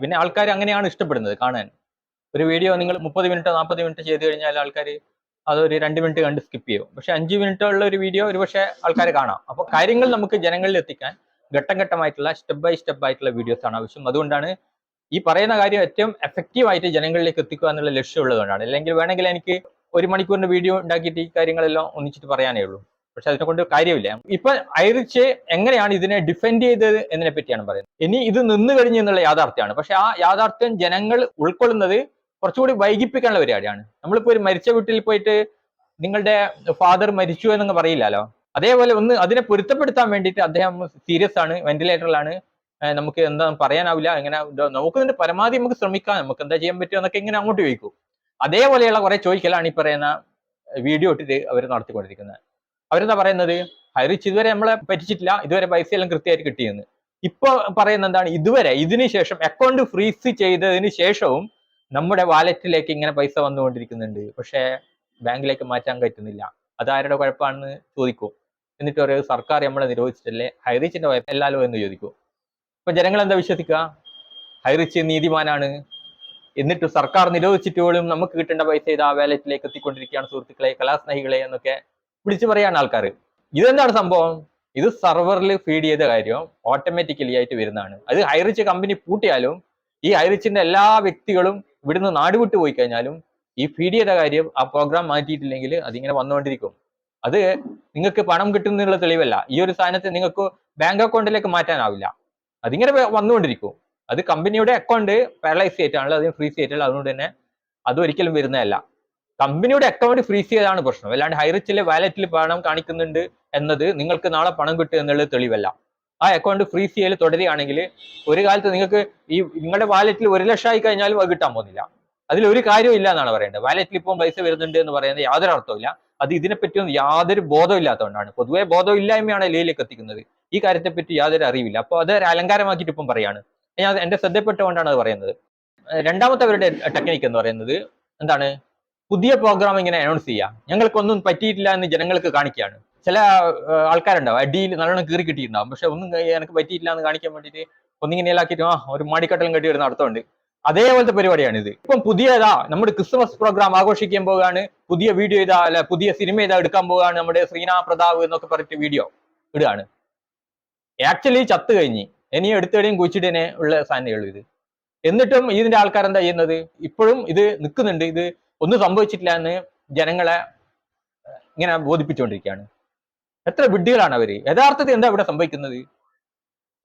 പിന്നെ ആൾക്കാർ അങ്ങനെയാണ് ഇഷ്ടപ്പെടുന്നത് കാണാൻ. ഒരു വീഡിയോ നിങ്ങൾ 30 മിനിറ്റ് 40 മിനിറ്റ് ചെയ്ത് കഴിഞ്ഞാൽ ആൾക്കാർ അതൊരു 2 മിനിറ്റ് കണ്ട് സ്കിപ്പ് ചെയ്യും. പക്ഷെ 5 മിനിറ്റ് ഉള്ള ഒരു വീഡിയോ ഒരുപക്ഷെ ആൾക്കാർ കാണാം. അപ്പോൾ കാര്യങ്ങൾ നമുക്ക് ജനങ്ങളിൽ എത്തിക്കാൻ ഘട്ടം ഘട്ടമായിട്ടുള്ള സ്റ്റെപ്പ് ബൈ സ്റ്റെപ്പ് ആയിട്ടുള്ള വീഡിയോസ് ആണ് ആവശ്യം. അതുകൊണ്ടാണ് ഈ പറയുന്ന കാര്യം ഏറ്റവും എഫക്റ്റീവ് ആയിട്ട് ജനങ്ങളിലേക്ക് എത്തിക്കുക എന്നുള്ള ലക്ഷ്യമുള്ളതുകൊണ്ടാണ്. അല്ലെങ്കിൽ വേണമെങ്കിൽ എനിക്ക് 1 മണിക്കൂറിന്റെ വീഡിയോ ഉണ്ടാക്കിയിട്ട് ഈ കാര്യങ്ങളെല്ലാം ഒന്നിച്ചിട്ട് പറയാനേ ഉള്ളൂ. പക്ഷെ അതിനെ കൊണ്ട് കാര്യമില്ല. ഇപ്പൊ ഐറിച്ച് എങ്ങനെയാണ് ഇതിനെ ഡിഫെൻഡ് ചെയ്തത് എന്നതിനെ പറ്റിയാണ് പറയുന്നത്. ഇനി ഇത് നിന്ന് കഴിഞ്ഞു എന്നുള്ള യാഥാർത്ഥ്യമാണ്. പക്ഷെ ആ യാഥാർത്ഥ്യം ജനങ്ങൾ ഉൾക്കൊള്ളുന്നത് കുറച്ചുകൂടി വൈകിപ്പിക്കാനുള്ള പരിപാടിയാണ്. നമ്മളിപ്പോ ഒരു മരിച്ച വീട്ടിൽ പോയിട്ട് നിങ്ങളുടെ ഫാദർ മരിച്ചു എന്നൊന്നും പറയില്ലല്ലോ. അതേപോലെ ഒന്ന് അതിനെ പൊരുത്തപ്പെടുത്താൻ വേണ്ടിയിട്ട് അദ്ദേഹം സീരിയസ് ആണ്, വെന്റിലേറ്ററിലാണ്, നമുക്ക് എന്താ പറയാനാവില്ല, എങ്ങനെ നോക്കുന്നതിന്റെ പരമാവധി നമുക്ക് ശ്രമിക്കാം, നമുക്ക് എന്താ ചെയ്യാൻ പറ്റുക എന്നൊക്കെ ഇങ്ങനെ അങ്ങോട്ട് ചോദിക്കും. അതേപോലെയുള്ള കുറെ ചോദിക്കലാണ് ഈ പറയുന്ന വീഡിയോ ഇട്ടിട്ട് അവർ നടത്തിക്കൊണ്ടിരിക്കുന്നത്. അവരെന്താ പറയുന്നത്, ഹൈറിച്ച് ഇതുവരെ നമ്മളെ പറ്റിച്ചിട്ടില്ല, ഇതുവരെ പൈസ എല്ലാം കൃത്യമായിട്ട് കിട്ടിയെന്ന്. ഇപ്പൊ പറയുന്ന എന്താണ്, ഇതുവരെ ഇതിന് ശേഷം അക്കൗണ്ട് ഫ്രീസ് ചെയ്തതിന് ശേഷവും നമ്മുടെ വാലറ്റിലേക്ക് ഇങ്ങനെ പൈസ വന്നുകൊണ്ടിരിക്കുന്നുണ്ട്, പക്ഷേ ബാങ്കിലേക്ക് മാറ്റാൻ പറ്റുന്നില്ല. അതാരുടെ കുഴപ്പമാണെന്ന് ചോദിക്കും. എന്നിട്ട് പറയും സർക്കാർ നമ്മളെ നിരോധിച്ചിട്ടല്ലേ, ഹൈറിച്ചിന്റെ കുഴപ്പമില്ലല്ലോ എന്ന് ചോദിക്കും. ഇപ്പൊ ജനങ്ങൾ എന്താ വിശ്വസിക്കുക, ഹൈറിച്ച് നീതിമാനാണ്, എന്നിട്ട് സർക്കാർ നിരോധിച്ചിട്ട് പോലും നമുക്ക് കിട്ടേണ്ട പൈസ ഇതാ വാലറ്റിലേക്ക് എത്തിക്കൊണ്ടിരിക്കുകയാണ് സുഹൃത്തുക്കളെ, കലാസ്നേഹികളെ എന്നൊക്കെ വിളിച്ചു പറയാണ് ആൾക്കാർ. ഇതെന്താണ് സംഭവം, ഇത് സർവറിൽ ഫീഡ് ചെയ്ത കാര്യം ഓട്ടോമാറ്റിക്കലി ആയിട്ട് വരുന്നതാണ്. അത് ഹൈറിച്ച് കമ്പനി പൂട്ടിയാലും ഈ ഹൈറിച്ചിന്റെ എല്ലാ വ്യക്തികളും ഇവിടുന്ന് നാടുവിട്ട് പോയി കഴിഞ്ഞാലും ഈ ഫീഡ് ചെയ്ത കാര്യം ആ പ്രോഗ്രാം മാറ്റിയിട്ടില്ലെങ്കിൽ അതിങ്ങനെ വന്നുകൊണ്ടിരിക്കും. അത് നിങ്ങൾക്ക് പണം കിട്ടുന്നുള്ള തെളിവല്ല. ഈ ഒരു സാധനത്തെ നിങ്ങൾക്ക് ബാങ്ക് അക്കൗണ്ടിലേക്ക് മാറ്റാനാവില്ല, അതിങ്ങനെ വന്നുകൊണ്ടിരിക്കും. അത് കമ്പനിയുടെ അക്കൗണ്ട് പാരലൈസ് ചെയ്തിട്ടാണല്ലോ, അതിന് ഫ്രീസ് ചെയ്തിട്ടുള്ള, അതുകൊണ്ട് തന്നെ അതൊരിക്കലും വരുന്നതല്ല. കമ്പനിയുടെ അക്കൗണ്ട് ഫ്രീസ് ചെയ്തതാണ് പ്രശ്നം, അല്ലാണ്ട് ഹൈറിച്ചിലെ വാലറ്റിൽ പണം കാണിക്കുന്നുണ്ട് എന്നത് നിങ്ങൾക്ക് നാളെ പണം കിട്ടുക എന്നുള്ളത് തെളിവല്ല. ആ അക്കൗണ്ട് ഫ്രീസ് ചെയ്യൽ തുടരുകയാണെങ്കിൽ ഒരു കാലത്ത് നിങ്ങൾക്ക് ഈ നിങ്ങളുടെ വാലറ്റിൽ 1 ലക്ഷം ആയി കഴിഞ്ഞാലും അത് കിട്ടാൻ പോകുന്നില്ല. അതിലൊരു കാര്യവും ഇല്ല എന്നാണ് പറയേണ്ടത്. വാലറ്റിൽ ഇപ്പോൾ പൈസ വരുന്നുണ്ട് എന്ന് പറയുന്നത് യാതൊരു അർത്ഥമില്ല. അത് ഇതിനെപ്പറ്റിയൊന്നും യാതൊരു ബോധം ഇല്ലാത്തതുകൊണ്ടാണ്. പൊതുവെ ബോധമില്ലായ്മയാണ് ലയിലേക്ക് എത്തിക്കുന്നത്. ഈ കാര്യത്തെപ്പറ്റി യാതൊരു അറിവില്ല. അപ്പോൾ അതൊരു അലങ്കാരമാക്കിയിട്ട് ഇപ്പം പറയാണ്. ഞാൻ എന്റെ ശ്രദ്ധപ്പെട്ടതുകൊണ്ടാണ് അത് പറയുന്നത്. രണ്ടാമത്തെ അവരുടെ ടെക്നിക്ക് എന്ന് പറയുന്നത് എന്താണ്, പുതിയ പ്രോഗ്രാം ഇങ്ങനെ അനൗൺസ് ചെയ്യുക, ഞങ്ങൾക്കൊന്നും പറ്റിയിട്ടില്ല എന്ന് ജനങ്ങൾക്ക് കാണിക്കുകയാണ്. ചില ആൾക്കാരുണ്ടാവും അടിയിൽ നല്ലോണം കീറി കിട്ടിയിട്ടുണ്ടാവും, പക്ഷെ ഒന്നും എനിക്ക് പറ്റിയിട്ടില്ല എന്ന് കാണിക്കാൻ വേണ്ടിയിട്ട് ഒന്നിങ്ങനെയാക്കിയിട്ട് ഒരു മാടിക്കട്ടലും കെട്ടി വരുന്ന അർത്ഥമുണ്ട്. അതേപോലത്തെ പരിപാടിയാണ് ഇത്. ഇപ്പം പുതിയതാ നമ്മുടെ ക്രിസ്മസ് പ്രോഗ്രാം ആഘോഷിക്കാൻ പോവുകയാണ്, പുതിയ വീഡിയോ ഇതാ, അല്ല പുതിയ സിനിമ ഇതാ എടുക്കാൻ പോവുകയാണ്, നമ്മുടെ ശ്രീനാ പ്രതാപ് എന്നൊക്കെ പറഞ്ഞിട്ട് വീഡിയോ ഇടുകയാണ്. ആക്ച്വലി ചത്ത് കഴിഞ്ഞ് ഇനി എടുത്തേടെയും കുഴിച്ചിടേനെ ഉള്ള സാധനങ്ങൾ ഇത്. എന്നിട്ടും ഇതിന്റെ ആൾക്കാർ എന്താ ചെയ്യുന്നത്, ഇപ്പോഴും ഇത് നിൽക്കുന്നുണ്ട്, ഇത് ഒന്നും സംഭവിച്ചിട്ടില്ല എന്ന് ജനങ്ങളെ ഇങ്ങനെ ബോധിപ്പിച്ചുകൊണ്ടിരിക്കുകയാണ്. എത്ര വിഡ്ഢികളാണ് അവര്. യഥാർത്ഥത്തിൽ എന്താ ഇവിടെ സംഭവിക്കുന്നത്,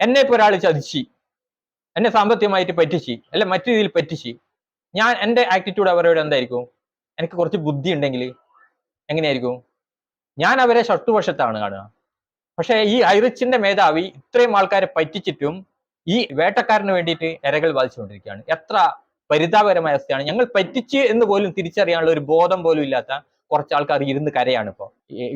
എന്നെ ഇപ്പൊ ഒരാൾ ചതിച്ച്, എന്നെ സാമ്പത്തികമായിട്ട് പറ്റിച്ച്, അല്ല മറ്റു രീതിയിൽ പറ്റിച്ച്, ഞാൻ എൻ്റെ ആറ്റിറ്റ്യൂഡ് അവരോട് എന്തായിരിക്കും, എനിക്ക് കുറച്ച് ബുദ്ധി ഉണ്ടെങ്കിൽ എങ്ങനെയായിരിക്കും, ഞാൻ അവരെ ശത്രുപക്ഷത്താണ് കാണുക. പക്ഷെ ഈ ഹൈറിച്ചിന്റെ മേധാവി ഇത്രയും ആൾക്കാരെ പറ്റിച്ചിട്ടും ഈ വേട്ടക്കാരന് വേണ്ടിയിട്ട് ഇരകൾ ബാധിച്ചുകൊണ്ടിരിക്കുകയാണ്. എത്ര പരിതാപകരമായ അവസ്ഥയാണ്. ഞങ്ങൾ പറ്റിച്ച് എന്ന് പോലും തിരിച്ചറിയാനുള്ള ഒരു ബോധം പോലും ഇല്ലാത്ത കുറച്ച് ആൾക്കാർ ഇരുന്ന് കരയാണ് ഇപ്പൊ.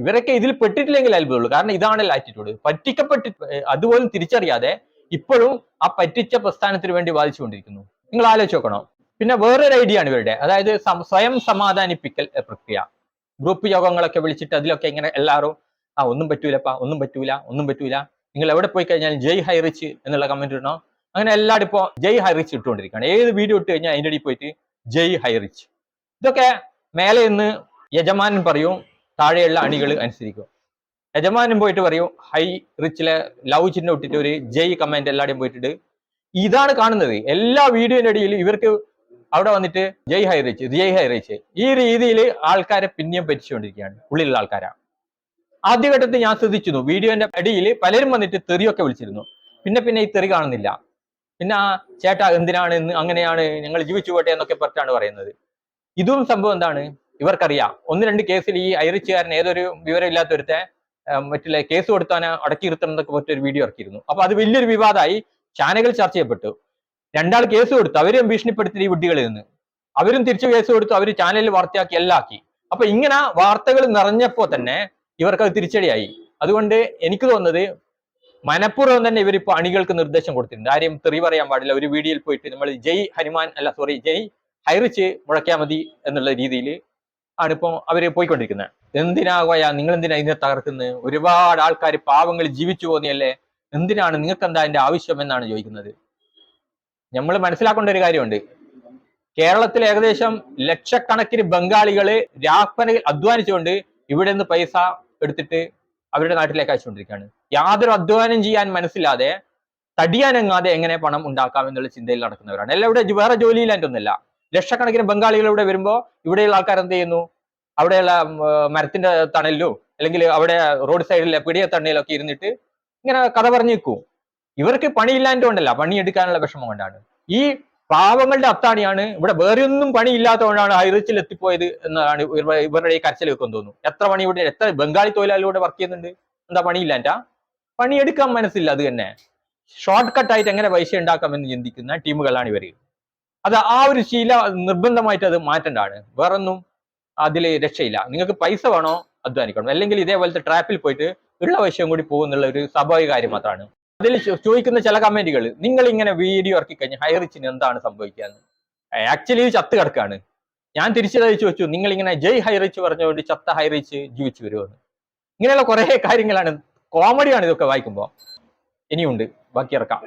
ഇവരൊക്കെ ഇതിൽ പെട്ടിട്ടില്ലെങ്കിൽ അത്ഭുതമുള്ളൂ. കാരണം ഇതാണല്ലോ ആറ്റിറ്റ്യൂഡ്. പറ്റിക്കപ്പെട്ടിട്ട് അതുപോലും തിരിച്ചറിയാതെ ഇപ്പോഴും ആ പറ്റിച്ച പ്രസ്ഥാനത്തിന് വേണ്ടി ബാധിച്ചുകൊണ്ടിരിക്കുന്നു. നിങ്ങൾ ആലോചിച്ച് നോക്കണം. പിന്നെ വേറൊരു ഐഡിയ ആണ് ഇവരുടെ, അതായത് സ്വയം സമാധാനിപ്പിക്കൽ പ്രക്രിയ. ഗ്രൂപ്പ് യോഗങ്ങളൊക്കെ വിളിച്ചിട്ട് അതിലൊക്കെ ഇങ്ങനെ എല്ലാവരും ഒന്നും പറ്റൂലപ്പാ, ഒന്നും പറ്റൂല, ഒന്നും പറ്റൂല, നിങ്ങൾ എവിടെ പോയി കഴിഞ്ഞാൽ ജയ് ഹൈറിച്ച് എന്നുള്ള കമന്റ് ഇടണോ, അങ്ങനെ എല്ലാവരും ഇപ്പോ ജയ് ഹൈറിച്ച് ഇട്ടുകൊണ്ടിരിക്കുകയാണ്. ഏത് വീഡിയോ ഇട്ട് കഴിഞ്ഞാൽ അതിൻ്റെ ഇടയിൽ പോയിട്ട് ജയ് ഹൈറിച്ച്. ഇതൊക്കെ മേലെ നിന്ന് യജമാനൻ പറയും, താഴെയുള്ള അണികൾ അനുസരിക്കും. യജമാനൻ പോയിട്ട് പറയും ഹൈ റിച്ചിലെ ലവ് ചിഹ്നം ഇട്ടിട്ട് ഒരു ജയ് കമന്റ് എല്ലാവരുടെയും പോയിട്ടിട്ട്. ഇതാണ് കാണുന്നത് എല്ലാ വീഡിയോന്റെ ഇടയിൽ. ഇവർക്ക് അവിടെ വന്നിട്ട് ജയ് ഹൈറിച്ച്, ജയ് ഹൈറിച്ച്, ഈ രീതിയിൽ ആൾക്കാരെ പിന്നെയും പറ്റിച്ചുകൊണ്ടിരിക്കുകയാണ്, ഉള്ളിലുള്ള ആൾക്കാരാ. ആദ്യഘട്ടത്തിൽ ഞാൻ ശ്രദ്ധിച്ചിരുന്നു, വീഡിയോന്റെ അടിയിൽ പലരും വന്നിട്ട് തെറിയൊക്കെ വിളിച്ചിരുന്നു. പിന്നെ ഈ തെറി കാണുന്നില്ല. പിന്നെ ചേട്ടാ എന്തിനാണ് അങ്ങനെയാണ്, ഞങ്ങൾ ജീവിച്ചു പോട്ടെ എന്നൊക്കെ പറഞ്ഞാണ് പറയുന്നത്. ഇതും സംഭവം എന്താണ്, ഇവർക്കറിയാം. 1-2 കേസിൽ ഈ ഐറിച്ചുകാരൻ ഏതൊരു വിവരമില്ലാത്തൊരുത്തെ മറ്റുള്ള കേസ് കൊടുത്താൻ അടക്കി നിർത്തണമെന്നൊക്കെ പറ്റൊരു വീഡിയോ ഇറക്കിയിരുന്നു. അപ്പൊ അത് വലിയൊരു വിവാദമായി, ചാനലുകൾ ചർച്ച ചെയ്യപ്പെട്ടു. 2 ആൾ കേസ് കൊടുത്തു, അവരും ഭീഷണിപ്പെടുത്തി ഈ വിഡ്ഢികളിൽ നിന്ന്. അവരും തിരിച്ചു കേസ് കൊടുത്തു, അവർ ചാനലിൽ വാർത്തയാക്കി എല്ലാം ആക്കി. അപ്പൊ ഇങ്ങനെ വാർത്തകൾ നിറഞ്ഞപ്പോ തന്നെ ഇവർക്ക് അത് തിരിച്ചടിയായി. അതുകൊണ്ട് എനിക്ക് തോന്നുന്നത് മനഃപൂർവ്വം തന്നെ ഇവരിപ്പോ അണികൾക്ക് നിർദ്ദേശം കൊടുത്തിട്ടുണ്ട്, ആരെയും തെറി പറയാൻ പാടില്ല. ഒരു വീഡിയോയിൽ പോയിട്ട് നമ്മൾ ജയ് ഹനുമാൻ ജയ് ഹൈറിച്ച് മുഴക്കിയാൽ മതി എന്നുള്ള രീതിയിൽ ആണ് ഇപ്പൊ അവര് പോയിക്കൊണ്ടിരിക്കുന്നത്. എന്തിനാകയാ നിങ്ങൾ എന്തിനാ ഇതിനെ തകർക്കുന്നത്, ഒരുപാട് ആൾക്കാർ പാവങ്ങൾ ജീവിച്ചു പോകുന്നതല്ലേ, എന്തിനാണ് നിങ്ങൾക്ക് എന്താ അതിന്റെ ആവശ്യം എന്നാണ് ചോദിക്കുന്നത്. നമ്മൾ മനസ്സിലാക്കേണ്ട ഒരു കാര്യമുണ്ട്. കേരളത്തിൽ ഏകദേശം ലക്ഷക്കണക്കിന് ബംഗാളികള് രാപ്പനയിൽ അധ്വാനിച്ചുകൊണ്ട് ഇവിടെ നിന്ന് പൈസ എടുത്തിട്ട് അവരുടെ നാട്ടിലേക്ക് അയച്ചുകൊണ്ടിരിക്കുകയാണ്. യാതൊരു അധ്വാനം ചെയ്യാൻ മനസ്സില്ലാതെ തടിയാനങ്ങാതെ എങ്ങനെ പണം ഉണ്ടാക്കാം എന്നുള്ള ചിന്തയിൽ നടക്കുന്നവരാണ്. എല്ലാം ഇവിടെ വേറെ ജോലിയിലായിട്ടൊന്നുമില്ല. ലക്ഷക്കണക്കിന് ബംഗാളികൾ ഇവിടെ വരുമ്പോൾ ഇവിടെയുള്ള ആൾക്കാർ എന്ത് ചെയ്യുന്നു? അവിടെയുള്ള മരത്തിന്റെ തണലിലോ അല്ലെങ്കിൽ അവിടെ റോഡ് സൈഡിലെ പിടിയ തണ്ണയിലൊക്കെ ഇരുന്നിട്ട് ഇങ്ങനെ കഥ പറഞ്ഞു നിൽക്കും. ഇവർക്ക് പണിയില്ലാണ്ടല്ല, പണിയെടുക്കാനുള്ള വിഷമം കൊണ്ടാണ്. ഈ പാവങ്ങളുടെ അത്താണിയാണ്. ഇവിടെ വേറെ ഒന്നും പണിയില്ലാത്തതുകൊണ്ടാണ് ഹൈറിച്ചിൽ എത്തിപ്പോയത് എന്നതാണ് ഇവരുടെ ഈ കരച്ചിൽ വെക്കാൻ തോന്നുന്നു. എത്ര പണി ഇവിടെ, എത്ര ബംഗാളി തൊഴിലാളികളുടെ വർക്ക് ചെയ്യുന്നുണ്ട്, എന്താ പണിയില്ലാണ്ടാ? പണിയെടുക്കാൻ മനസ്സില്ല. അത് തന്നെ ഷോർട്ട് കട്ടായിട്ട് എങ്ങനെ പൈസ ഉണ്ടാക്കാമെന്ന് ചിന്തിക്കുന്ന ടീമുകളാണ് ഇവർ. അത് ആ ഒരു ശീല നിർബന്ധമായിട്ട് അത് മാറ്റേണ്ടതാണ്. വേറൊന്നും അതിൽ രക്ഷയില്ല. നിങ്ങൾക്ക് പൈസ വേണോ, അധ്വാനിക്കണം. അല്ലെങ്കിൽ ഇതേപോലത്തെ ട്രാപ്പിൽ പോയിട്ട് ഉള്ള പൈസയും കൂടി പോകുന്നുള്ള ഒരു സ്വാഭാവിക കാര്യം മാത്രമാണ്. അതിൽ ചോദിക്കുന്ന ചില കമന്റുകൾ, നിങ്ങൾ ഇങ്ങനെ വീഡിയോ ഇറക്കി കഴിഞ്ഞാൽ ഹൈറിച്ചിന് എന്താണ് സംഭവിക്കുക? ആക്ച്വലി ഇത് ചത്ത് കിടക്കാണ്. ഞാൻ തിരിച്ചതായി ചോദിച്ചു, നിങ്ങൾ ഇങ്ങനെ ജയ് ഹൈറിച്ച് പറഞ്ഞുകൊണ്ട് ചത്ത ഹൈറിച്ച് ജീവിച്ചു വരുമെന്ന്. ഇങ്ങനെയുള്ള കുറെ കാര്യങ്ങളാണ്. കോമഡിയാണ് ഇതൊക്കെ വായിക്കുമ്പോൾ. ഇനിയുണ്ട്, ബാക്കി ഇറക്കാം.